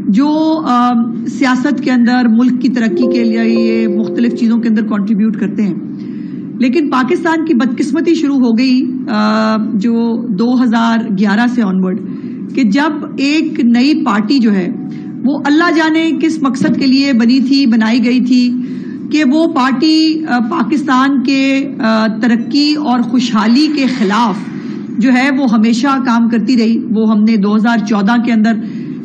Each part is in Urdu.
جو سیاست کے اندر ملک کی ترقی کے لیے یہ مختلف چیزوں کے اندر کنٹریبیوٹ کرتے ہیں، لیکن پاکستان کی بدقسمتی شروع ہو گئی جو 2011 سے آنورڈ کہ جب ایک نئی پارٹی جو ہے وہ اللہ جانے کس مقصد کے لیے بنائی گئی تھی کہ وہ پارٹی پاکستان کے ترقی اور خوشحالی کے خلاف جو ہے وہ ہمیشہ کام کرتی رہی۔ وہ ہم نے 2014 کے اندر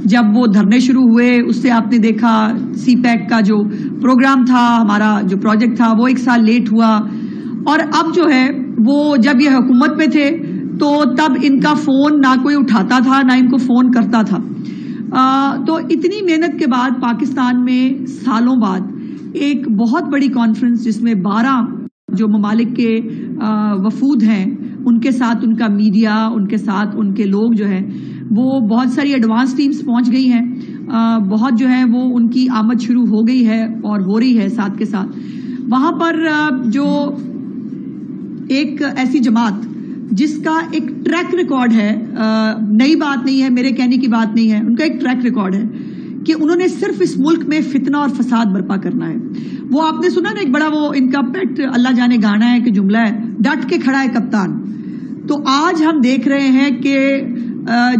جب وہ دھرنے شروع ہوئے، اس سے آپ نے دیکھا سی پیک کا جو پروگرام تھا، ہمارا جو پروجیکٹ تھا وہ 1 سال لیٹ ہوا، اور اب جو ہے وہ جب یہ حکومت میں تھے تو تب ان کا فون نہ کوئی اٹھاتا تھا نہ ان کو فون کرتا تھا۔ تو اتنی محنت کے بعد پاکستان میں سالوں بعد ایک بہت بڑی کانفرنس جس میں 12 جو ممالک کے وفود ہیں ان کے ساتھ ان کا میڈیا، ان کے ساتھ ان کے لوگ جو ہیں وہ بہت ساری ایڈوانس ٹیمز پہنچ گئی ہیں، بہت جو ہے وہ ان کی آمد شروع ہو گئی ہے اور ہو رہی ہے ساتھ کے ساتھ۔ وہاں پر جو ایک ایسی جماعت جس کا ایک ٹریک ریکارڈ ہے، نئی بات نہیں ہے، میرے کہنے کی بات نہیں ہے، ان کا ایک ٹریک ریکارڈ ہے کہ انہوں نے صرف اس ملک میں فتنہ اور فساد برپا کرنا ہے۔ وہ آپ نے سنا نا ایک بڑا وہ ان کا پیٹ اللہ جانے گانا ہے کہ جملہ ہے، ڈٹ کے کھڑا ہے کپتان۔ تو آج ہم دیکھ رہے ہیں کہ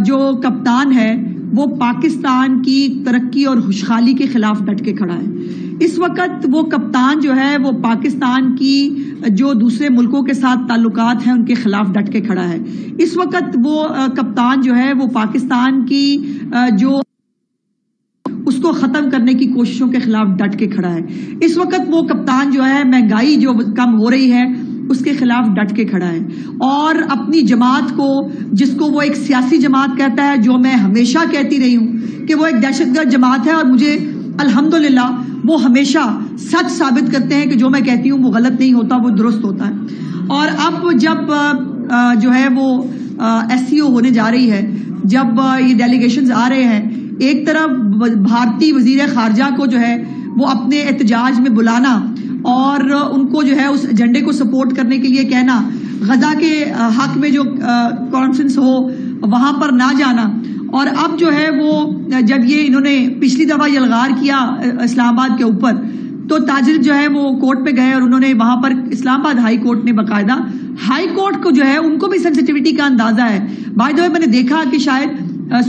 جو کپتان ہے وہ پاکستان کی ترقی اور خوشحالی کے خلاف ڈٹ کے کھڑا ہے۔ اس وقت وہ کپتان جو ہے وہ پاکستان کی جو دوسرے ملکوں کے ساتھ تعلقات ہیں ان کے خلاف ڈٹ کے کھڑا ہے۔ اس وقت وہ کپتان جو ہے وہ پاکستان کی جو اس کو ختم کرنے کی کوششوں کے خلاف ڈٹ کے کھڑا ہے۔ اس وقت وہ کپتان جو ہے مہنگائی جو کم ہو رہی ہے اس کے خلاف ڈٹ کے کھڑا ہے، اور اپنی جماعت کو جس کو وہ ایک سیاسی جماعت کہتا ہے، جو میں ہمیشہ کہتی رہی ہوں کہ وہ ایک دہشت گرد جماعت ہے، اور مجھے الحمدللہ وہ ہمیشہ سچ ثابت کرتے ہیں کہ جو میں کہتی ہوں وہ غلط نہیں ہوتا، وہ درست ہوتا ہے۔ اور اب جب جو ہے وہ SCO ہونے جا رہی ہے، جب یہ ڈیلیگیشنز آ رہے ہیں، ایک طرف بھارتی وزیر خارجہ کو جو ہے وہ اپنے احتجاج میں بلانا اور ان کو جو ہے اس ایجنڈے کو سپورٹ کرنے کے لیے کہنا، غزہ کے حق میں جو کانفرنس ہو وہاں پر نہ جانا، اور اب جو ہے وہ جب یہ انہوں نے پچھلی دفعہ یلغار کیا اسلام آباد کے اوپر تو تاجر جو ہے وہ کورٹ پہ گئے، اور انہوں نے وہاں پر اسلام آباد ہائی کورٹ نے باقاعدہ ہائی کورٹ کو جو ہے ان کو بھی سینسٹیوٹی کا اندازہ ہے۔ بائی دا وے میں نے دیکھا کہ شاید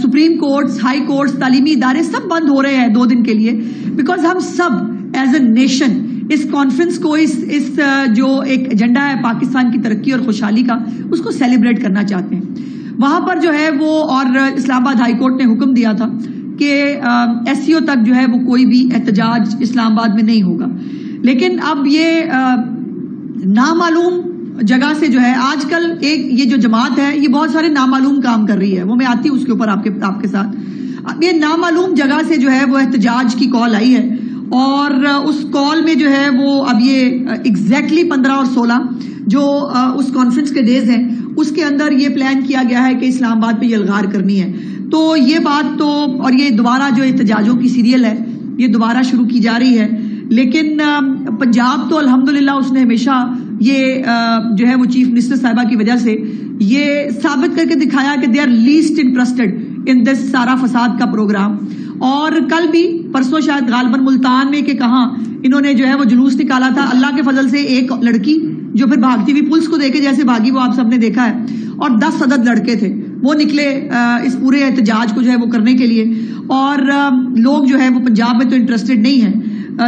سپریم کورٹس، ہائی کورٹس، تعلیمی ادارے سب بند ہو رہے ہیں 2 دن کے لیے، بیکاز ہم سب ایز اے نیشن اس کانفرنس کو اس جو ایک ایجنڈا ہے پاکستان کی ترقی اور خوشحالی کا، اس کو سیلیبریٹ کرنا چاہتے ہیں۔ وہاں پر جو ہے وہ اور اسلام آباد ہائی کورٹ نے حکم دیا تھا کہ SCO تک جو ہے وہ کوئی بھی احتجاج اسلام آباد میں نہیں ہوگا، لیکن اب یہ نامعلوم جگہ سے جو ہے آج کل ایک یہ جو جماعت ہے یہ بہت سارے نامعلوم کام کر رہی ہے، وہ میں آتی ہوں اس کے اوپر آپ کے ساتھ۔ اب یہ نامعلوم جگہ سے جو ہے وہ احتجاج کی کال آئی ہے، اور اس کال میں جو ہے وہ اب یہ ایگزیکٹلی 15 اور 16 جو اس کانفرنس کے ڈیز ہیں اس کے اندر یہ پلان کیا گیا ہے کہ اسلام آباد پہ یلغار کرنی ہے۔ تو یہ بات تو، اور یہ دوبارہ جو احتجاجوں کی سیریل ہے یہ دوبارہ شروع کی جا رہی ہے، لیکن پنجاب تو الحمدللہ اس نے ہمیشہ یہ جو ہے وہ چیف منسٹر صاحبہ کی وجہ سے یہ ثابت کر کے دکھایا کہ they are least interested in this سارا فساد کا پروگرام۔ اور کل بھی پرسوں شاید غالباً ملتان میں کہ کہاں انہوں نے جو ہے وہ جلوس نکالا تھا، اللہ کے فضل سے ایک لڑکی جو پھر بھاگتی ہوئی پولیس کو دیکھے جیسے بھاگی وہ آپ سب نے دیکھا ہے، اور 10 عدد لڑکے تھے وہ نکلے اس پورے احتجاج کو جو ہے وہ کرنے کے لیے، اور لوگ جو ہے وہ پنجاب میں تو انٹرسٹڈ نہیں ہیں۔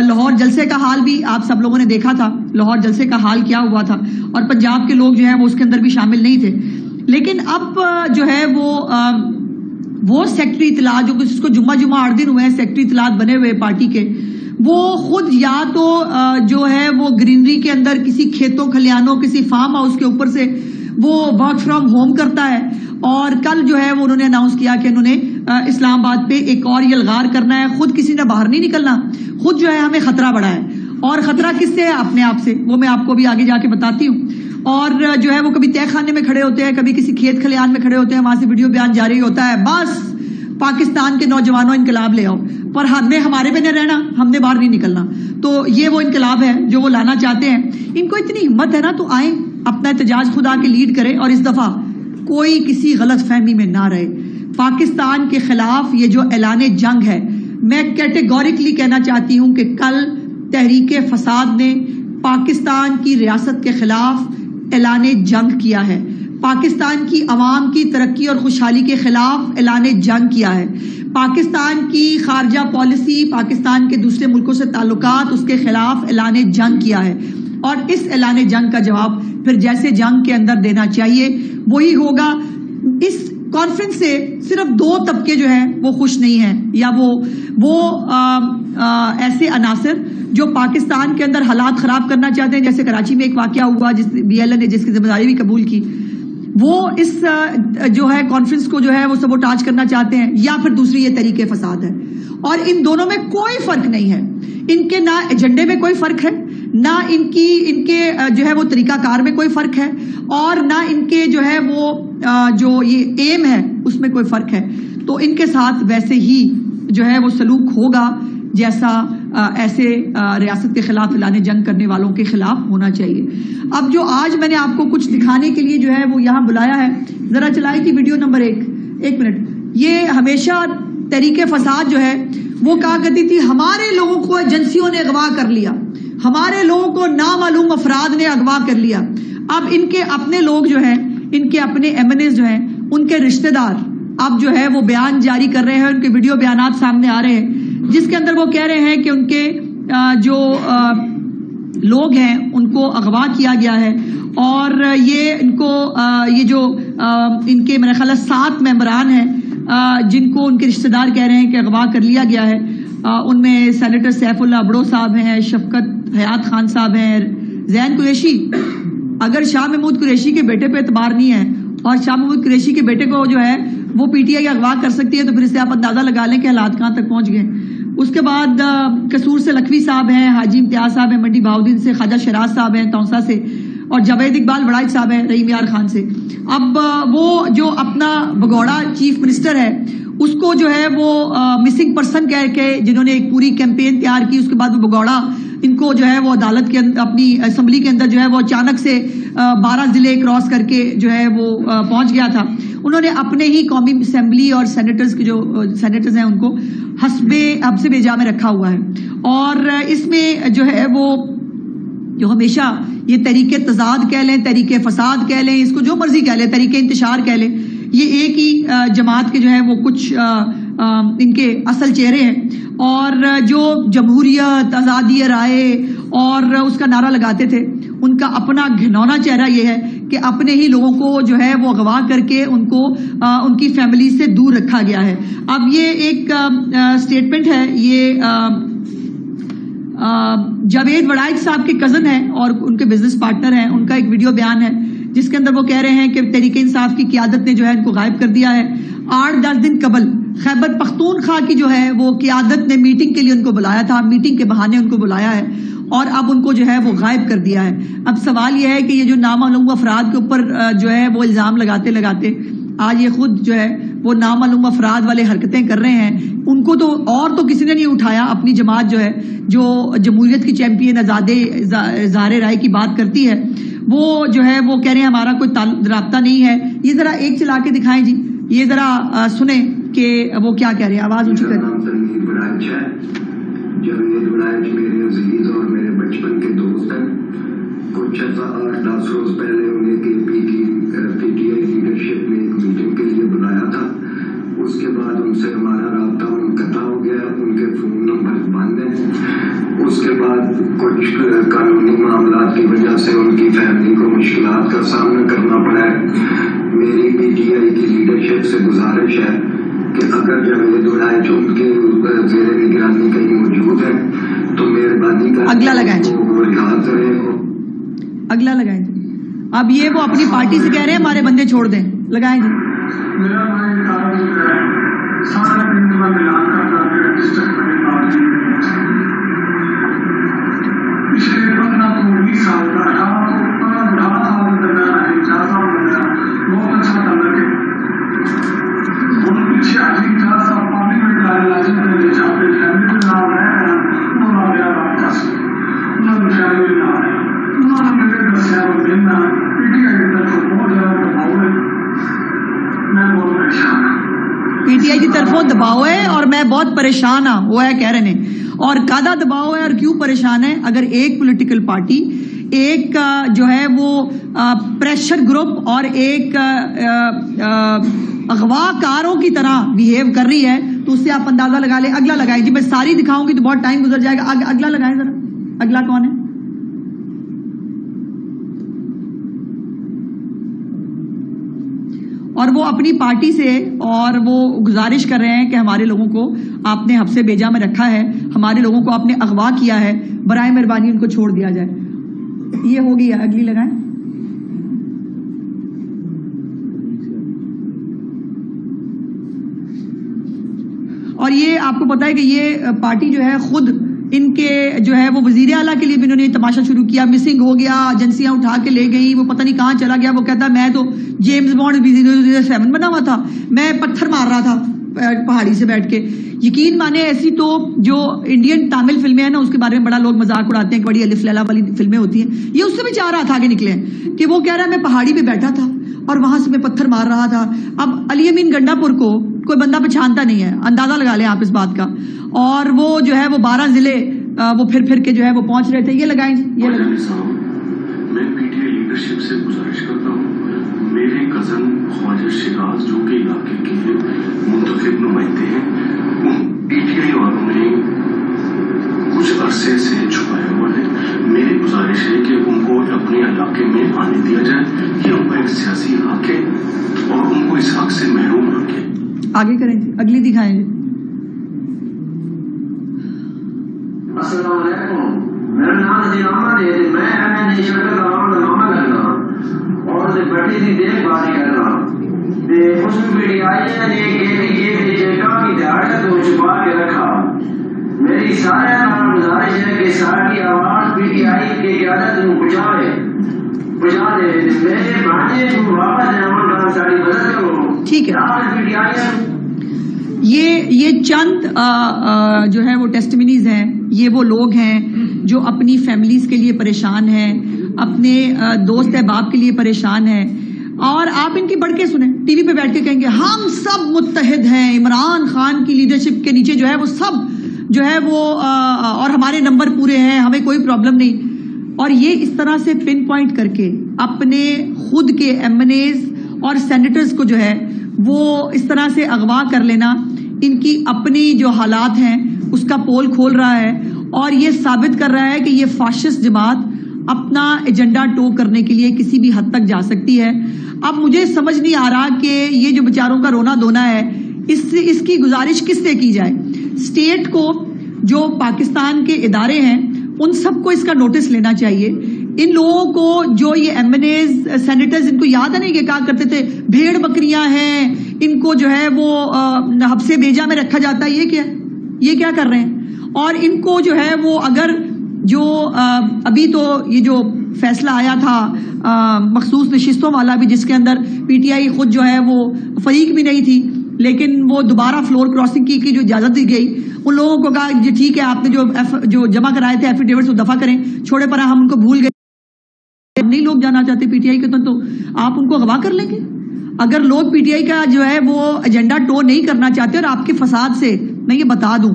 لاہور جلسے کا حال بھی آپ سب لوگوں نے دیکھا تھا، لاہور جلسے کا حال کیا ہوا تھا، اور پنجاب کے لوگ جو ہیں وہ اس کے اندر بھی شامل نہیں تھے۔ لیکن اب جو ہے وہ سیکٹری اطلاع جو جس کو جمعہ 8 دن ہوئے ہیں سیکٹری اطلاعات بنے ہوئے پارٹی کے، وہ خود یا تو جو ہے وہ گرینری کے اندر کسی کھیتوں کھلیانوں کسی فارم ہاؤس کے اوپر سے وہ ورک فرام ہوم کرتا ہے، اور کل جو ہے وہ انہوں نے اناؤنس کیا کہ انہوں نے اسلام آباد پہ ایک اور یلغار کرنا ہے، خود کسی نے باہر نہیں نکلنا، خود جو ہے ہمیں خطرہ بڑھا ہے، اور خطرہ کس سے ہے؟ اپنے آپ سے، وہ میں آپ کو بھی آگے جا کے بتاتی ہوں۔ اور جو ہے وہ کبھی تہ خانے میں کھڑے ہوتے ہیں، کبھی کسی کھیت کھلیان میں کھڑے ہوتے ہیں، وہاں سے ویڈیو بیان جاری ہوتا ہے، بس پاکستان کے نوجوانوں انقلاب لے آؤ، پر ہم نے ہمارے پہ نہیں رہنا، ہم نے باہر نہیں نکلنا۔ تو یہ وہ انقلاب ہے جو وہ لانا چاہتے ہیں۔ ان کو اتنی ہمت ہے نا تو آئیں اپنا احتجاج خود آ کے لیڈ کریں، اور اس دفعہ کوئی کسی غلط فہمی میں نہ رہے۔ پاکستان کے خلاف یہ جو اعلان جنگ ہے میں کیٹیگوریکلی کہنا چاہتی ہوں کہ کل تحریک فساد نے پاکستان کی ریاست کے خلاف اعلان جنگ کیا ہے، پاکستان کی عوام کی ترقی اور خوشحالی کے خلاف اعلان جنگ کیا ہے، پاکستان کی خارجہ پالیسی، پاکستان کے دوسرے ملکوں سے تعلقات، اس کے خلاف اعلان جنگ کیا ہے، اور اس اعلان جنگ کا جواب پھر جیسے جنگ کے اندر دینا چاہیے وہی ہوگا۔ اس کانفرنس سے صرف دو طبقے جو ہیں وہ خوش نہیں ہیں، یا وہ ایسے عناصر جو پاکستان کے اندر حالات خراب کرنا چاہتے ہیں، جیسے کراچی میں ایک واقعہ ہوا جس بی ایل اے نے جس کی ذمہ داری بھی قبول کی، وہ اس جو ہے کانفرنس کو جو ہے وہ سبوٹاج کرنا چاہتے ہیں، یا پھر دوسری یہ طریق فساد ہے، اور ان دونوں میں کوئی فرق نہیں ہے، ان کے نہ ایجنڈے میں کوئی فرق ہے، نہ ان کے جو ہے وہ طریقہ کار میں کوئی فرق ہے، اور نہ ان کے جو ہے وہ جو یہ ایم ہے اس میں کوئی فرق ہے۔ تو ان کے ساتھ ویسے ہی جو ہے وہ سلوک ہوگا جیسا ایسے ریاست کے خلاف اعلان جنگ کرنے والوں کے خلاف ہونا چاہیے۔ اب جو آج میں نے آپ کو کچھ دکھانے کے لیے جو ہے وہ یہاں بلایا ہے، ذرا چلائی تھی ویڈیو نمبر 1 منٹ۔ یہ ہمیشہ تحریک فساد جو ہے وہ کہا کرتی تھی ہمارے لوگوں کو ایجنسیوں نے اغوا کر لیا، ہمارے لوگوں کو نامعلوم افراد نے اغوا کر لیا۔ اب ان کے اپنے لوگ جو ہیں، ان کے اپنے ایم این ایز جو ہیں، ان کے رشتہ دار اب جو ہے وہ بیان جاری کر رہے ہیں، ان کے ویڈیو بیانات سامنے آ رہے ہیں، جس کے اندر وہ کہہ رہے ہیں کہ ان کے جو لوگ ہیں ان کو اغوا کیا گیا ہے، اور یہ ان کو یہ جو ان کے میرے خیال 7 ممبران ہیں جن کو ان کے رشتہ دار کہہ رہے ہیں کہ اغوا کر لیا گیا ہے، ان میں سینیٹر سیف اللہ ابڑو صاحب ہیں، شفقت حیات خان صاحب ہیں، زین قریشی۔ اگر شاہ محمود قریشی کے بیٹے پہ اعتبار نہیں ہے اور شاہ محمود قریشی کے بیٹے کو جو ہے وہ پی ٹی آئی اغوا کر سکتی ہے، تو پھر اس سے آپ اندازہ لگا لیں کہ حالات کہاں تک پہنچ گئے۔ اس کے بعد قصور سے لکھوی صاحب ہیں، حاجی امتیاز صاحب ہیں منڈی بہاؤدین سے، خواجہ شراز صاحب ہیں تونسا سے، اور جاوید اقبال وڑائچ صاحب ہیں رحیم یار خان سے۔ اب وہ جو اپنا بگوڑا چیف منسٹر ہے اس کو جو ہے وہ مسنگ پرسن کہہ کے جنہوں نے ایک پوری کیمپین تیار کی، اس کے بعد وہ بگوڑا ان کو جو ہے وہ عدالت کے اندر اپنی اسمبلی کے اندر جو ہے وہ اچانک سے 12 ضلع کراس کر کے جو ہے وہ پہنچ گیا تھا۔ انہوں نے اپنے ہی قومی اسمبلی اور سینیٹرز کے جو سینیٹرز ہیں ان کو حبس بیجا میں رکھا ہوا ہے، اور اس میں جو ہے وہ جو ہمیشہ یہ تحریک تضاد کہہ لیں، تحریک فساد کہہ لیں، اس کو جو مرضی کہہ لیں، تحریک انتشار کہہ لیں، یہ ایک ہی جماعت کے جو ہے وہ کچھ ان کے اصل چہرے ہیں، اور جو جمہوریت، آزادی رائے اور اس کا نعرہ لگاتے تھے، ان کا اپنا گھنونا چہرہ یہ ہے کہ اپنے ہی لوگوں کو جو ہے وہ اغوا کر کے ان کو ان کی فیملی سے دور رکھا گیا ہے۔ اب یہ ایک سٹیٹمنٹ ہے، یہ جاوید وڑائچ صاحب کے کزن ہیں اور ان کے بزنس پارٹنر ہیں، ان کا ایک ویڈیو بیان ہے جس کے اندر وہ کہہ رہے ہیں کہ تحریک انصاف کی قیادت نے جو ہے ان کو غائب کر دیا ہے۔ 8-10 دن قبل خیبر پختونخوا کی جو ہے وہ قیادت نے میٹنگ کے لیے ان کو بلایا تھا، میٹنگ کے بہانے ان کو بلایا ہے، اور اب ان کو جو ہے وہ غائب کر دیا ہے۔ اب سوال یہ ہے کہ یہ جو نامعلوم افراد کے اوپر جو ہے وہ الزام لگاتے لگاتے آج یہ خود جو ہے وہ نامعلوم افراد والے حرکتیں کر رہے ہیں، ان کو تو اور تو کسی نے نہیں اٹھایا۔ اپنی جماعت جو ہے جو جمہوریت کی چیمپئن آزادے اظہار رائے کی بات کرتی ہے، وہ جو ہے وہ کہہ رہے ہیں ہمارا کوئی رابطہ نہیں ہے۔ یہ ذرا ایک چلا کے دکھائیں جی، یہ ذرا سنیں کہ وہ کیا کہہ رہے ہیں، آواز اونچی کریں۔ جاوید وڑائچ میرے عزیز اور میرے بچپن کے دوست ہیں۔ کچھ 8-10 روز پہلے انہیں پی ٹی آئی لیڈرشپ نے ایک میٹنگ کے لیے بلایا تھا، اس کے بعد ان سے ہمارا رابطہ منقطع ہو گیا، ان کے فون نمبر بند ہیں۔ اس کے بعد کچھ قانونی معاملات کی وجہ سے ان کی فیملی کو مشکلات کا سامنا کرنا پڑا ہے۔ میری پی ٹی آئی کی لیڈرشپ سے گزارش ہے کہ اگر جاوید وڑائچ ان کے زیر نگرانی کہیں موجود ہے تو مہربانی کر اگلا لگائیں جی، اگلا لگائیں جی۔ اب یہ وہ اپنی پارٹی سے کہہ رہے ہیں ہمارے بندے چھوڑ دیں، لگائیں جی۔ میرا سارا دن کا ملان کرتا ہے ڈسٹرکٹ میں پارٹی پچھلے 15-20 سال کا 18 سال کے درمیان 4 سال بنا بہت اچھا تعلق ہے۔ ان پیچھے آگے 4 سال پارلیمنٹ آئے لازم کرنے جہاں پہ فیملی کے نام ہے انہوں نے میرا رابطہ سے انہوں نے فیملی نام ہے، انہوں نے میرے دسیا وہ دن پی ٹی آئی کی طرف بہت زیادہ دباؤ ہے، میں بہت پریشان ہوں۔ پی ٹی آئی کی طرفوں دباؤ ہے اور میں بہت پریشان ہاں وہ ہے کہہ رہے ہیں اور قادہ دباؤ ہے. اور کیوں پریشان ہے؟ اگر ایک پولیٹیکل پارٹی ایک جو ہے وہ پریشر گروپ اور ایک اغوا کاروں کی طرح بیہیو کر رہی ہے تو اس سے آپ اندازہ لگا لیں. اگلا لگائیں جی, میں ساری دکھاؤں گی تو بہت ٹائم گزر جائے گا. اگلا لگائیں ذرا, اگلا کون ہے؟ اور وہ اپنی پارٹی سے اور وہ گزارش کر رہے ہیں کہ ہمارے لوگوں کو آپ نے حبس بیجا میں رکھا ہے, ہمارے لوگوں کو آپ نے اغوا کیا ہے, برائے مہربانی ان کو چھوڑ دیا جائے. یہ ہوگی, اگلی لگائیں. اور یہ آپ کو پتا ہے کہ یہ پارٹی جو ہے خود ان کے جو ہے وہ وزیر اعلیٰ کے لیے بھی انہوں نے تماشا شروع کیا. مسنگ ہو گیا, ایجنسیاں اٹھا کے لے گئی, وہ پتہ نہیں کہاں چلا گیا. وہ کہتا میں تو جیمز بانڈ 007 بنا ہوا تھا, میں پتھر مار رہا تھا پہاڑی سے بیٹھ کے. یقین مانے ایسی تو جو انڈین تامل فلمیں ہیں نا اس کے بارے میں بڑا لوگ مذاق اڑاتے ہیں کہ بڑی الف لیلا والی فلمیں ہوتی ہیں. یہ اس سے بھی 4 ہاتھ آگے نکلے ہیں کہ وہ کہہ رہا ہے میں پہاڑی پہ بیٹھا تھا اور وہاں سے میں پتھر مار رہا تھا. اب علی امین گنڈا پور کو کوئی بندہ پہچانتا نہیں ہے, اندازہ لگا لیں آپ اس بات کا. اور وہ جو ہے وہ 12 ضلع وہ پھر کے جو ہے وہ پہنچ رہے تھے. یہ لگائیں, یہ لگائیں. میں پی ٹی آئی لیڈرشپ سے گزارش کرتا ہوں, میرے کزن خواجہ شیراز جو کہ علاقے کے منتخب نمائندے ہیں, پی ٹی آئی والوں نے کچھ عرصے سے چھپایا ہوا ہے. میری گزارش ہے کہ ان کو اپنے علاقے میں آنے دیا جائے, کہ ان کا ایک سیاسی حق ہے اور ان کو اس حق سے محروم رکھے. آگے کریں جی, اگلی دکھائیں جی. السلام علیکم, میرا نام نذیر احمد ہے, میں ایم شکل رام نامہ کرنا اور بڑی سی دیکھ بھال کرنا اس میں پی ٹی آئی نے کافی دہاڑ کو چھپا کے رکھا. میری سارے گزارش ہے کہ ساری آواز پی ٹی آئی کی قیادت کو پہنچا دے. میرے بھانجے کو واپس جمع کرنا ساری مدد کرو. ٹھیک ہے, پی ٹی آئی یہ چند جو ہے وہ ٹیسٹمنیز ہیں. یہ وہ لوگ ہیں جو اپنی فیملیز کے لیے پریشان ہیں, اپنے دوست احباب کے لیے پریشان ہیں. اور آپ ان کی بڑھ کے سنیں, ٹی وی پہ بیٹھ کے کہیں گے ہم سب متحد ہیں, عمران خان کی لیڈرشپ کے نیچے جو ہے وہ سب جو ہے وہ اور ہمارے نمبر پورے ہیں, ہمیں کوئی پرابلم نہیں. اور یہ اس طرح سے پن پوائنٹ کر کے اپنے خود کے ایم این ایز اور سینیٹرز کو جو ہے وہ اس طرح سے اغوا کر لینا ان کی اپنی جو حالات ہیں اس کا پول کھول رہا ہے. اور یہ ثابت کر رہا ہے کہ یہ فاشسٹ جماعت اپنا ایجنڈا ٹو کرنے کے لیے کسی بھی حد تک جا سکتی ہے. اب مجھے سمجھ نہیں آ رہا کہ یہ جو بیچاروں کا رونا دھونا ہے اس کی گزارش کس سے کی جائے. اسٹیٹ کو, جو پاکستان کے ادارے ہیں, ان سب کو اس کا نوٹس لینا چاہیے. ان لوگوں کو جو یہ ایم این ایز سینیٹرز, ان کو یاد ہے نہیں کہ کہا کرتے تھے بھیڑ بکریاں ہیں, ان کو جو ہے وہ حبس بیجا میں رکھا جاتا ہے. یہ کیا کر رہے ہیں؟ اور ان کو جو ہے وہ اگر جو ابھی تو یہ جو فیصلہ آیا تھا مخصوص نشستوں والا بھی, جس کے اندر پی ٹی آئی خود جو ہے وہ فریق بھی نہیں تھی, لیکن وہ دوبارہ فلور کراسنگ کی جو اجازت دی گئی, ان لوگوں کو کہا جی ٹھیک ہے آپ نے جو جمع کرائے تھے ایفیڈیوٹس وہ دفع کریں, چھوڑے پڑا ہم ان کو بھول گئے, نہیں لوگ جانا چاہتے پی ٹی آئی کے تو آپ ان کو اغوا کر لیں گے. اگر لوگ پی ٹی آئی کا جو ہے وہ ایجنڈا ٹو نہیں کرنا چاہتے, اور آپ کے فساد سے میں یہ بتا دوں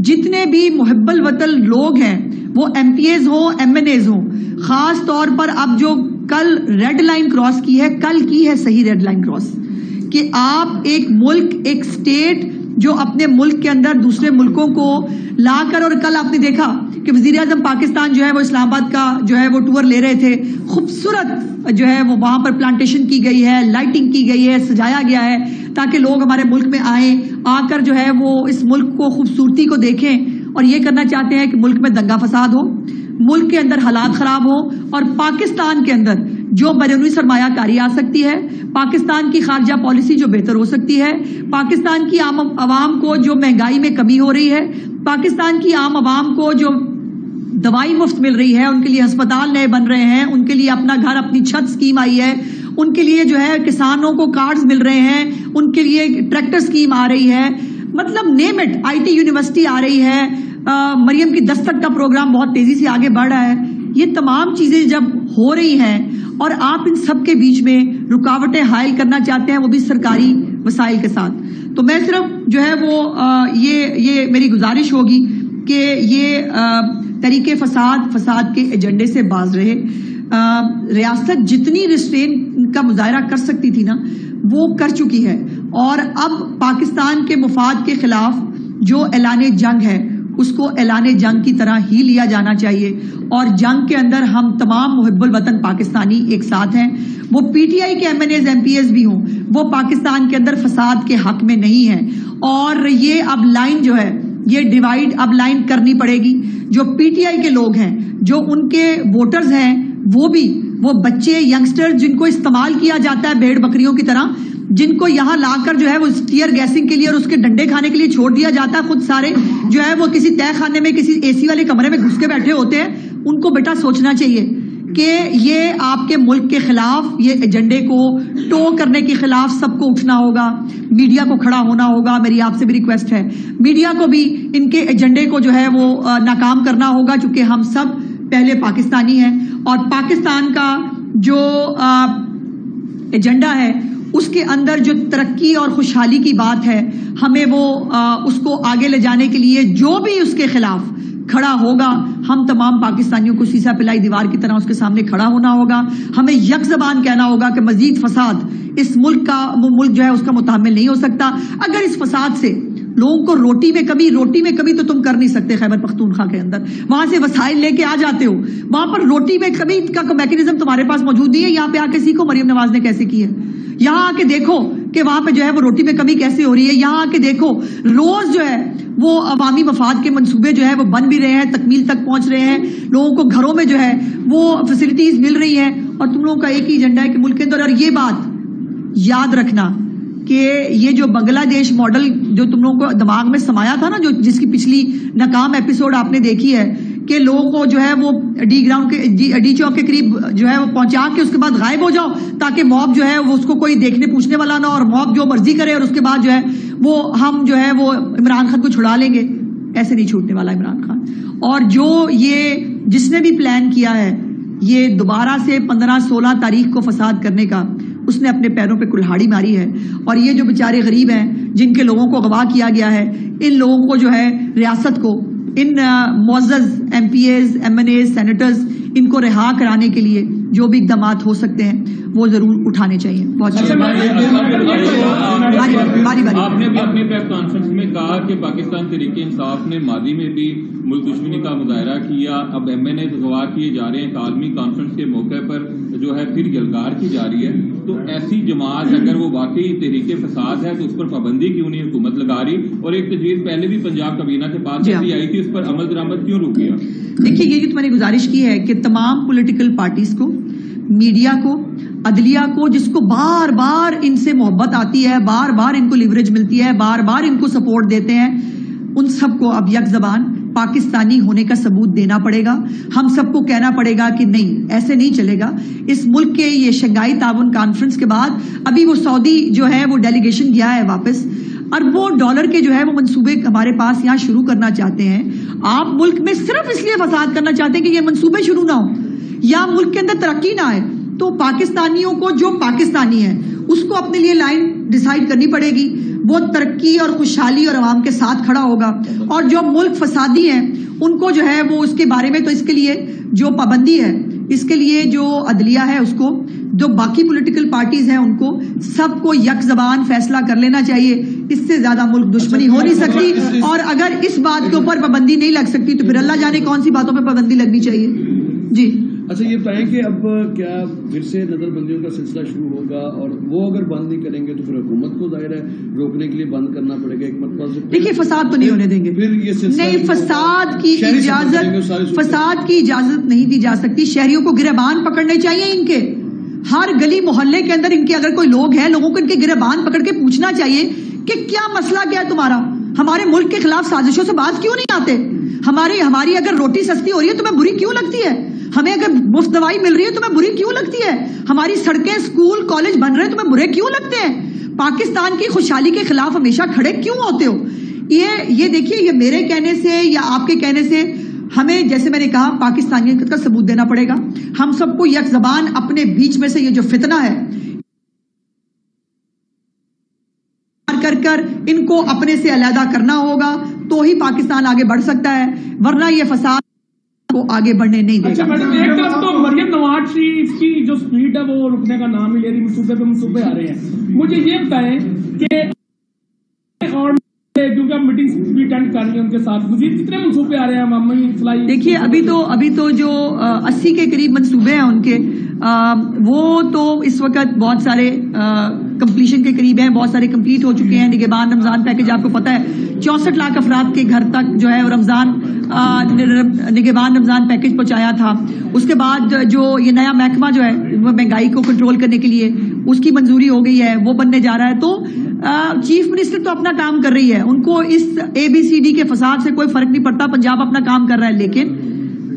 جتنے بھی محب الوطن لوگ ہیں وہ ایم پی ایز ہوں, ایم این ایز ہوں, خاص طور پر اب جو کل ریڈ لائن کراس کی ہے, کل کی ہے صحیح ریڈ لائن کراس, کہ آپ ایک ملک, ایک اسٹیٹ جو اپنے ملک کے اندر دوسرے ملکوں کو لا کر, اور کل آپ نے دیکھا کہ وزیر اعظم پاکستان جو ہے وہ اسلام آباد کا جو ہے وہ ٹور لے رہے تھے, خوبصورت جو ہے وہ وہاں پر پلانٹیشن کی گئی ہے, لائٹنگ کی گئی ہے, سجایا گیا ہے تاکہ لوگ ہمارے ملک میں آئیں, آ کر جو ہے وہ اس ملک کو خوبصورتی کو دیکھیں. اور یہ کرنا چاہتے ہیں کہ ملک میں دنگا فساد ہو, ملک کے اندر حالات خراب ہو, اور پاکستان کے اندر جو بیرونی سرمایہ کاری آ سکتی ہے, پاکستان کی خارجہ پالیسی جو بہتر ہو سکتی ہے, پاکستان کی عام عوام کو جو مہنگائی میں کمی ہو رہی ہے, پاکستان کی عام عوام کو جو دوائی مفت مل رہی ہے, ان کے لیے ہسپتال نئے بن رہے ہیں, ان کے لیے اپنا گھر اپنی چھت اسکیم آئی ہے, ان کے لیے جو ہے کسانوں کو کارڈز مل رہے ہیں, ان کے لیے ٹریکٹر اسکیم آ رہی ہے, مطلب name it, I T university آ رہی ہے, مریم کی دستک کا پروگرام بہت تیزی سے آگے بڑھ رہا ہے. یہ تمام چیزیں جب ہو رہی ہیں اور آپ ان سب کے بیچ میں رکاوٹیں حائل کرنا چاہتے ہیں, وہ بھی سرکاری وسائل کے ساتھ, تو میں صرف جو ہے وہ یہ میری گزارش ہوگی کہ یہ طریقے فساد کے ایجنڈے سے باز رہے. ریاست جتنی ریسٹرین کا مظاہرہ کر سکتی تھی نا وہ کر چکی ہے, اور اب پاکستان کے مفاد کے خلاف جو اعلان جنگ ہے اس کو اعلان جنگ کی طرح ہی لیا جانا چاہیے, اور جنگ کے اندر ہم تمام محب الوطن پاکستانی ایک ساتھ ہیں. وہ پی ٹی آئی کے M N As M P As بھی ہوں, وہ پاکستان کے اندر فساد کے حق میں نہیں ہیں, اور یہ اب لائن جو ہے یہ ڈیوائیڈ اب لائن کرنی پڑے گی. جو پی ٹی آئی کے لوگ ہیں, جو ان کے ووٹرز ہیں, وہ بچے ینگسٹر جن کو استعمال کیا جاتا ہے بھیڑ بکریوں کی طرح, جن کو یہاں لا کر جو ہے وہ ٹیئر گیسنگ کے لیے اور اس کے ڈنڈے کھانے کے لیے چھوڑ دیا جاتا ہے, خود سارے جو ہے وہ کسی تہہ خانے میں کسی اے سی والے کمرے میں گھس کے بیٹھے ہوتے ہیں. ان کو بیٹا سوچنا چاہیے کہ یہ آپ کے ملک کے خلاف, یہ ایجنڈے کو ٹو کرنے کے خلاف سب کو اٹھنا ہوگا, میڈیا کو کھڑا ہونا ہوگا. میری آپ سے بھی ریکویسٹ ہے, میڈیا کو بھی ان کے ایجنڈے کو جو ہے وہ ناکام کرنا ہوگا, چونکہ ہم سب پہلے پاکستانی ہیں, اور پاکستان کا جو ایجنڈا ہے اس کے اندر جو ترقی اور خوشحالی کی بات ہے, ہمیں وہ اس کو آگے لے جانے کے لیے جو بھی اس کے خلاف کھڑا ہوگا, ہم تمام پاکستانیوں کو سیسا پلائی دیوار کی طرح اس کے سامنے کھڑا ہونا ہوگا. ہمیں یک زبان کہنا ہوگا کہ مزید فساد اس ملک جو ہے اس کا متحمل نہیں ہو سکتا. اگر اس فساد سے لوگوں کو روٹی میں کمی تو تم کر نہیں سکتے. خیبر پختونخوا کے اندر وہاں سے وسائل لے کے آ جاتے ہو, وہاں پر روٹی میں کمی کا میکینزم تمہارے پاس موجود نہیں ہے. یہاں پہ آ کے سیکھو مریم نواز نے کیسے کی ہے, یہاں آ کے دیکھو کہ وہاں پہ جو ہے وہ روٹی میں کمی کیسے ہو رہی ہے. یہاں آ کے دیکھو روز جو ہے وہ عوامی مفاد کے منصوبے جو ہے وہ بن بھی رہے ہیں, تکمیل تک پہنچ رہے ہیں, لوگوں کو گھروں میں جو ہے وہ فیسلٹیز مل رہی ہیں, اور تم لوگوں کا ایک ہی ایجنڈا ہے کہ ملک کے اندر. اور یہ بات یاد رکھنا کہ یہ جو بنگلہ دیش ماڈل جو تم لوگوں کو دماغ میں سمایا تھا نا, جو جس کی پچھلی ناکام ایپیسوڈ آپ نے دیکھی ہے کہ لوگوں کو جو ہے وہ ڈی گراؤنڈ کے ڈی چوک کے قریب جو ہے وہ پہنچا کے اس کے بعد غائب ہو جاؤ تاکہ موب جو ہے وہ اس کو کوئی دیکھنے پوچھنے والا نہ, اور موب جو مرضی کرے, اور اس کے بعد جو ہے وہ ہم جو ہے وہ عمران خان کو چھڑا لیں گے. ایسے نہیں چھوٹنے والا عمران خان. اور جو یہ جس نے بھی پلان کیا ہے یہ دوبارہ سے 15-16 تاریخ کو فساد کرنے کا, اس نے اپنے پیروں پہ کلہاڑی ماری ہے. اور یہ جو بیچارے غریب ہیں جن کے لوگوں کو اغوا کیا گیا ہے, ان لوگوں کو جو ہے ریاست کو, ان معزز M P As, M N As, senators, ان کو رہا کرانے کے لیے جو بھی اقدامات ہو سکتے ہیں وہ ضرور اٹھانے چاہیے. بہت آپ نے بھی اپنے پریس کانفرنس میں کہا کہ پاکستان تحریک انصاف نے ماضی میں بھی ملک دشمنی کا مظاہرہ کیا, اب ایم این اے اغوا کیے جا رہے ہیں, ایک عالمی کانفرنس کے موقع پر جو ہے پھر یلغار کی جا رہی ہے. تو ایسی جماعت اگر وہ واقعی تحریک فساد ہے تو اس پر پابندی کیوں نہیں حکومت لگا رہی, اور ایک تجویز پہلے بھی پنجاب کابینہ کے پاس ایسی آئی تھی, اس پر عمل درآمد کیوں رک گیا؟ دیکھیے یہ جو میں نے گزارش کی ہے کہ تمام پولیٹیکل پارٹیز کو, میڈیا کو, عدلیہ کو, جس کو بار بار ان سے محبت آتی ہے, بار بار ان کو لیوریج ملتی ہے, بار بار ان کو سپورٹ دیتے ہیں, ان سب کو اب یک زبان پاکستانی ہونے کا ثبوت دینا پڑے گا. ہم سب کو کہنا پڑے گا کہ نہیں ایسے نہیں چلے گا. اس ملک کے یہ شنگھائی تعاون کانفرنس کے بعد ابھی وہ سعودی جو ہے وہ ڈیلیگیشن گیا ہے واپس, اربوں ڈالر کے جو ہے وہ منصوبے ہمارے پاس یہاں شروع کرنا چاہتے ہیں. آپ ملک میں صرف اس لیے فساد کرنا چاہتے ہیں کہ یہ منصوبے شروع نہ ہوں یا ملک کے اندر ترقی نہ آئے. تو پاکستانیوں کو, جو پاکستانی ہے اس کو اپنے لیے لائن ڈیسائیڈ کرنی پڑے گی. وہ ترقی اور خوشحالی اور عوام کے ساتھ کھڑا ہوگا, اور جو ملک فسادی ہیں ان کو جو ہے وہ اس کے بارے میں, تو اس کے لیے جو پابندی ہے, اس کے لیے جو عدلیہ ہے اس کو, جو باقی پولیٹیکل پارٹیز ہیں ان کو, سب کو یک زبان فیصلہ کر لینا چاہیے. اس سے زیادہ ملک دشمنی ہو نہیں سکتی, اور اگر اس بات کے اوپر پابندی نہیں لگ سکتی تو پھر اللہ جانے کون سی باتوں پہ پابندی لگنی چاہیے. جی اچھا یہ بتائیں کہ اب کیا پھر سے نظر بندیوں کا سلسلہ شروع ہوگا, اور وہ اگر بند نہیں کریں گے تو پھر حکومت کو ظاہر ہے روکنے کے لیے بند کرنا پڑے گا ایک مرتبہ سے. دیکھیے فساد تو نہیں ہونے دیں گے, نہیں, فساد کی اجازت نہیں دی جا سکتی. شہریوں کو گریبان پکڑنے چاہیے, ان کے ہر گلی محلے کے اندر ان کے اگر کوئی لوگ ہیں, لوگوں کو ان کے گریبان پکڑ کے پوچھنا چاہیے کہ کیا مسئلہ کیا ہے تمہارا, ہمارے ملک کے خلاف سازشوں سے باز کیوں نہیں آتے, ہماری اگر روٹی سستی ہو رہی ہے تمہیں بری کیوں لگتی ہے, ہمیں اگر مفت دوائی مل رہی ہے تمہیں بری کیوں لگتی ہے, ہماری سڑکیں, اسکول, کالج بن رہے ہیں تمہیں برے کیوں لگتے ہیں, پاکستان کی خوشحالی کے خلاف ہمیشہ کھڑے کیوں ہوتے ہو. یہ دیکھیے, یہ میرے کہنے سے یا آپ کے کہنے سے ہمیں, جیسے میں نے کہا, پاکستانیت کا ثبوت دینا پڑے گا. ہم سب کو یک زبان اپنے بیچ میں سے یہ جو فتنہ ہے کر ان کو اپنے سے علیحدہ کرنا ہوگا تو ہی پاکستان آگے بڑھ سکتا ہے، ورنہ یہ فساد کو آگے بڑھنے نہیں دے گا۔ اچھا میڈم، ایک طرف تو مریم نواز شریف کی جو سپیڈ ہے وہ رکنے کا نام ہی لے رہی، منصوبے پہ منصوبے آ رہے ہیں، مجھے یہ بتائیں کہ اور کیونکہ آپ میٹنگ بھی اٹینڈ کر رہی ہیں ان کے ساتھ، مزید کتنے منصوبے آ رہے ہیں عوامی فلائی؟ دیکھیے ابھی تو جو 80 کے قریب منصوبے ہیں ان کے، وہ تو اس وقت بہت سارے کمپلیشن کے قریب ہیں، بہت سارے کمپلیٹ ہو چکے ہیں۔ نگہبان رمضان پیکج آپ کو پتہ ہے 64 لاکھ افراد کے گھر تک جو ہے نگہبان رمضان پیکج پہنچایا تھا۔ اس کے بعد جو یہ نیا محکمہ جو ہے مہنگائی کو کنٹرول کرنے کے لیے اس کی منظوری ہو گئی ہے، وہ بننے جا رہا ہے۔ تو چیف منسٹر تو اپنا کام کر رہی ہے، ان کو اس ABCD کے فساد سے کوئی فرق نہیں پڑتا، پنجاب اپنا کام کر رہا ہے، لیکن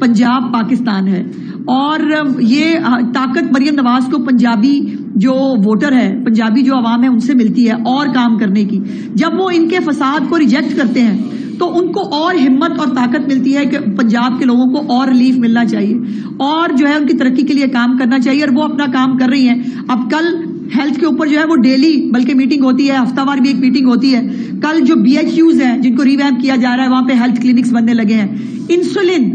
پنجاب پاکستان ہے اور یہ طاقت مریم نواز کو پنجابی جو ووٹر ہے، پنجابی جو عوام ہے ان سے ملتی ہے اور کام کرنے کی۔ جب وہ ان کے فساد کو ریجیکٹ کرتے ہیں تو ان کو اور ہمت اور طاقت ملتی ہے کہ پنجاب کے لوگوں کو اور ریلیف ملنا چاہیے اور جو ہے ان کی ترقی کے لیے کام کرنا چاہیے، اور وہ اپنا کام کر رہی ہیں۔ اب کل ہیلتھ کے اوپر جو ہے وہ ڈیلی بلکہ میٹنگ ہوتی ہے، ہفتہ وار بھی ایک میٹنگ ہوتی ہے۔ کل جو BHUs ہیں جن کو ریویمپ کیا جا رہا ہے وہاں پہ ہیلتھ کلینکس بننے لگے ہیں۔ انسولین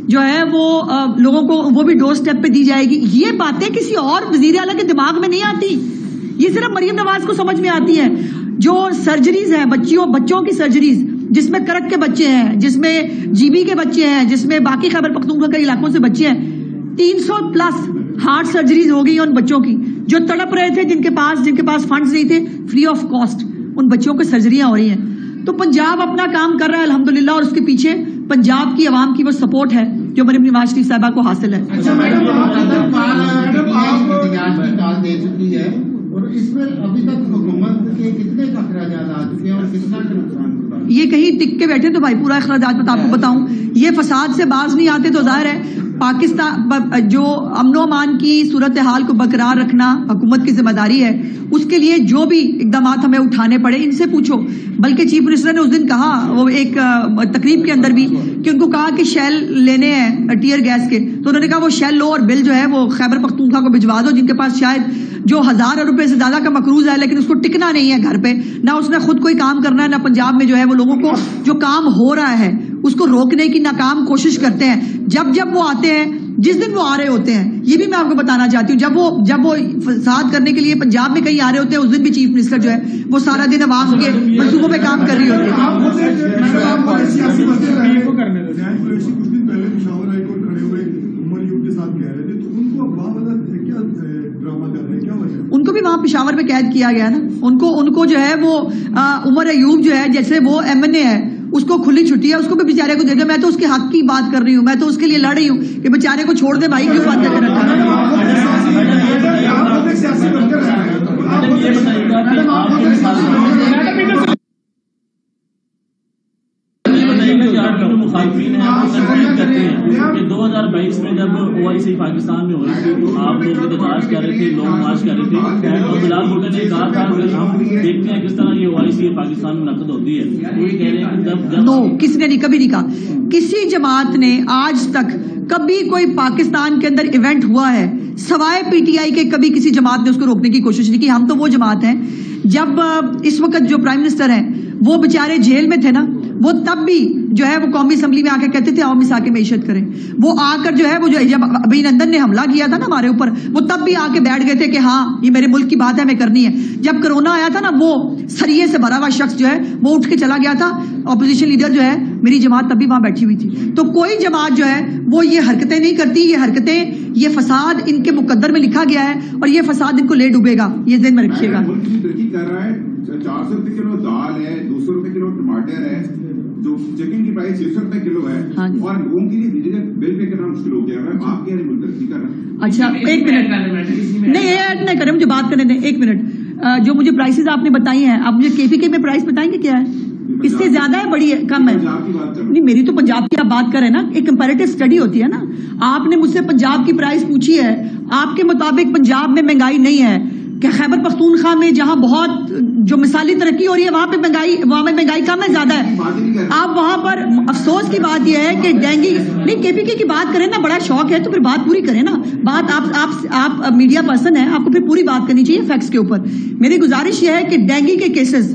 جو ہے وہ لوگوں کو وہ بھی ڈور سٹیپ پہ دی جائے گی۔ یہ باتیں کسی اور وزیر اعلیٰ کے دماغ میں نہیں آتی، یہ صرف مریم نواز کو سمجھ میں آتی ہے۔ جو سرجریز ہیں بچوں کی سرجریز، جس میں کرک کے بچے ہیں، جس میں GB کے بچے ہیں، جس میں باقی خیبر پختونخوا کے علاقوں سے بچے ہیں، 300+ ہارٹ سرجریز ہو گئی ان بچوں کی جو تڑپ رہے تھے، جن کے پاس فنڈز نہیں تھے، فری آف کاسٹ ان بچوں کی سرجریاں ہو رہی ہیں۔ تو پنجاب اپنا کام کر رہا ہے الحمدللہ، اور اس کے پیچھے پنجاب کی عوام کی وہ سپورٹ ہے جو مریم نواز شریف صاحبہ کو حاصل ہے۔ یہ کہیں ٹک کے بیٹھے تو بھائی پورا اخراجات میں آپ کو بتاؤں، یہ فساد سے باز نہیں آتے تو ظاہر ہے پاکستان جو امن و امان کی صورتحال کو برقرار رکھنا حکومت کی ذمہ داری ہے، اس کے لیے جو بھی اقدامات ہمیں اٹھانے پڑے ان سے پوچھو۔ بلکہ چیف منسٹر نے اس دن کہا وہ ایک تقریب کے اندر بھی کہ ان کو کہا کہ شیل لینے ہیں ٹیئر گیس کے، تو انہوں نے کہا وہ شیل لو اور بل جو ہے وہ خیبر پختونخوا کو بھجوا دو، جن کے پاس شاید جو 1000 روپے سے زیادہ کا مقروض ہے لیکن اس کو ٹکنا نہیں ہے گھر پہ، نہ اس نے خود کوئی کام کرنا ہے، نہ پنجاب میں جو ہے وہ لوگوں کو جو کام ہو رہا ہے اس کو روکنے کی ناکام کوشش کرتے ہیں۔ جب وہ آتے ہیں، جس دن وہ آ رہے ہوتے ہیں، یہ بھی میں آپ کو بتانا چاہتی ہوں، جب وہ فساد کرنے کے لیے پنجاب میں کہیں آ رہے ہوتے ہیں، اس دن بھی چیف منسٹر جو ہے وہ سارا دن عوام کے منصوبوں پہ کام کر رہی ہوتی ہے۔ ان کو بھی وہاں پشاور میں قید کیا گیا نا، ان کو جو ہے وہ عمر ایوب جو ہے جیسے وہ MNA ہے، اس کو کھلی چھٹی ہے، اس کو بھی بیچارے کو دے دیں۔ میں تو اس کے حق کی بات کر رہی ہوں، میں تو اس کے لیے لڑ رہی ہوں کہ بیچارے کو چھوڑ دے بھائی، کیوں بات کر کے رکھا۔ مخالفین ہیں وہ تنقید کرتے ہیں کہ 2022 میں جب OIC پاکستان میں ہو رہی تھی تو آپ لوگ احتجاج کر رہے تھے، لوگ مارچ کر رہے تھے، اور بلال بھٹو نے کہا تھا کہ ہم دیکھتے ہیں کس طرح یہ OIC پاکستان میں نقد ہوتی ہے، وہ یہ کہہ رہے ہیں کہ جب کسی نے نہیں، کبھی نہیں کہا، کسی جماعت نے آج تک کبھی کوئی پاکستان کے اندر ایونٹ ہوا ہے سوائے PTI کے، کبھی کسی جماعت نے اس کو روکنے کی کوشش نہیں کی۔ ہم تو وہ جماعت ہیں، جب اس وقت جو پرائم منسٹر ہیں وہ بیچارے جیل میں تھے نا، وہ تب بھی جو ہے وہ قومی اسمبلی میں آ کے کہتے تھے آؤ مساک معیشت کریں۔ وہ آ کر جو ہے وہ جب ابھینندن نے حملہ کیا تھا نا ہمارے اوپر، وہ تب بھی آ کے بیٹھ گئے تھے کہ ہاں یہ میرے ملک کی بات ہے، ہمیں کرنی ہے۔ جب کرونا آیا تھا نا، وہ سریے سے بھرا ہوا شخص جو ہے وہ اٹھ کے چلا گیا تھا، اپوزیشن لیڈر جو ہے میری جماعت تب بھی وہاں بیٹھی ہوئی تھی۔ تو کوئی جماعت جو ہے وہ یہ حرکتیں نہیں کرتی، یہ حرکتیں، یہ فساد ان کے مقدر میں لکھا گیا ہے اور یہ فساد ان کو لے ڈوبے گا، یہ ذہن میں رکھیے گا۔ 400 روپے کلو دال ہے، 200 روپے کلو ٹماٹر ہے، جو چکن کی پرائس 600 روپے کلو ہے، اور لوگوں کے لیے بجلی بل پے کرنا مشکل ہو گیا ہے۔ آپ کیا ملک ترقی کر رہے ہیں؟ اچھا ایک منٹ، نہیں ایڈ نہیں کریں، مجھے بات کرنے دیں ایک منٹ۔ جو مجھے پرائسز آپ نے بتائی ہیں، آپ مجھے KPK میں پرائس بتائیں گے کیا ہے؟ اس سے زیادہ ہے، بڑی ہے، کم ہے؟ نہیں، میری تو پنجاب کی آپ بات کریں نا، ایک کمپیریٹو اسٹڈی ہوتی ہے نا۔ آپ نے مجھ سے پنجاب کی پرائس پوچھی ہے، آپ کے مطابق پنجاب میں مہنگائی نہیں ہے کہ خیبر پختونخوا میں جہاں بہت جو مثالی ترقی ہو رہی ہے وہاں پہ مہنگائی کم ہے، زیادہ ہے؟ آپ وہاں پر افسوس کی بات یہ ہے کہ ڈینگی، نہیں KPK کی بات کریں نا، بڑا شوق ہے تو پھر بات پوری کریں نا۔ بات آپ میڈیا پرسن ہیں، آپ کو پھر پوری بات کرنی چاہیے فیکٹس کے اوپر۔ میری گزارش یہ ہے کہ ڈینگی کے کیسز